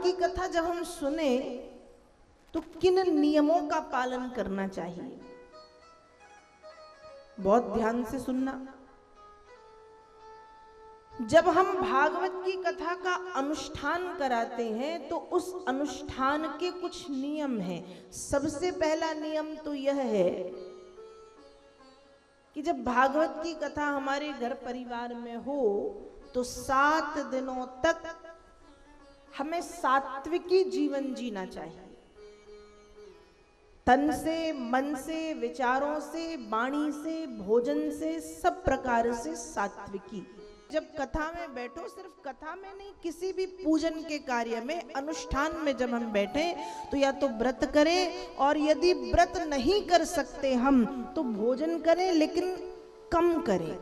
की कथा जब हम सुने तो किन नियमों का पालन करना चाहिए? बहुत ध्यान से सुनना। जब हम भागवत की कथा का अनुष्ठान कराते हैं तो उस अनुष्ठान के कुछ नियम हैं। सबसे पहला नियम तो यह है कि जब भागवत की कथा हमारे घर परिवार में हो तो 7 दिनों तक हमें सात्विकी जीवन जीना चाहिए। तन से, मन से, विचारों से, वाणी से, भोजन से, सब प्रकार से सात्विकी। जब कथा में बैठो, सिर्फ कथा में नहीं, किसी भी पूजन के कार्य में, अनुष्ठान में जब हम बैठे तो या तो व्रत करें, और यदि व्रत नहीं कर सकते हम तो भोजन करें, लेकिन कम करें।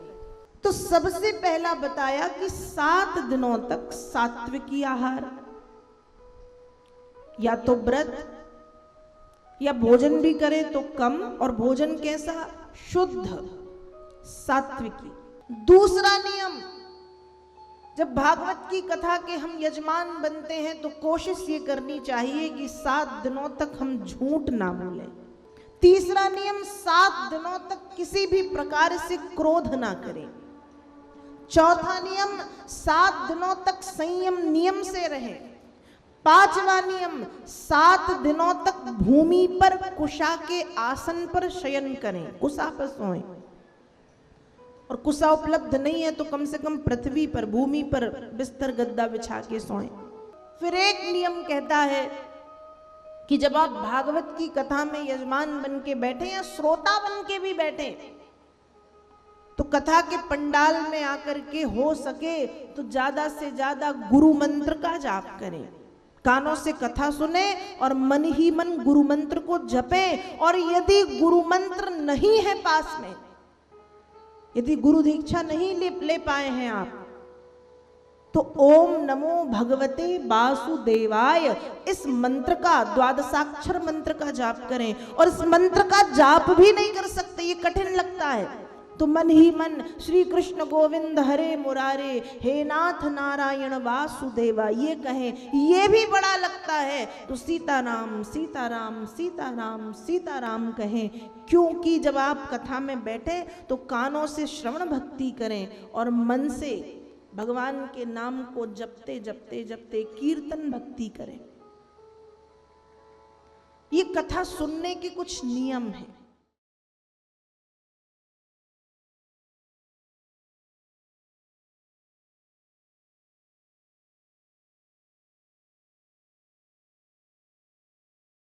तो सबसे पहला बताया कि 7 दिनों तक सात्विकी आहार, या तो व्रत या भोजन भी करें तो कम, और भोजन कैसा? शुद्ध सात्विकी। दूसरा नियम, जब भागवत की कथा के हम यजमान बनते हैं तो कोशिश ये करनी चाहिए कि 7 दिनों तक हम झूठ ना बोलें। तीसरा नियम, 7 दिनों तक किसी भी प्रकार से क्रोध ना करें। चौथा नियम, 7 दिनों तक संयम नियम से रहें। 5वां नियम, 7 दिनों तक भूमि पर कुशा के आसन पर शयन करें, कुशा पर सोएं, और कुशा उपलब्ध नहीं है तो कम से कम पृथ्वी पर, भूमि पर बिस्तर गद्दा बिछा के सोएं। फिर एक नियम कहता है कि जब आप भागवत की कथा में यजमान बन के बैठे या श्रोता बन के भी बैठे तो कथा के पंडाल में आकर के हो सके तो ज्यादा से ज्यादा गुरु मंत्र का जाप करें। कानों से कथा सुने और मन ही मन गुरु मंत्र को जपें। और यदि गुरु मंत्र नहीं है पास में, यदि गुरु दीक्षा नहीं ले पाए हैं आप, तो ओम नमो भगवते वासुदेवाय, इस मंत्र का, द्वादशाक्षर मंत्र का जाप करें। और इस मंत्र का जाप भी नहीं कर सकते, ये कठिन लगता है, तो मन ही मन श्री कृष्ण गोविंद हरे मुरारे, हे नाथ नारायण वासुदेवा, ये कहें। ये भी बड़ा लगता है तो सीताराम सीताराम सीताराम सीताराम कहें। क्योंकि जब आप कथा में बैठे तो कानों से श्रवण भक्ति करें और मन से भगवान के नाम को जपते जपते जपते कीर्तन भक्ति करें। ये कथा सुनने के कुछ नियम हैं।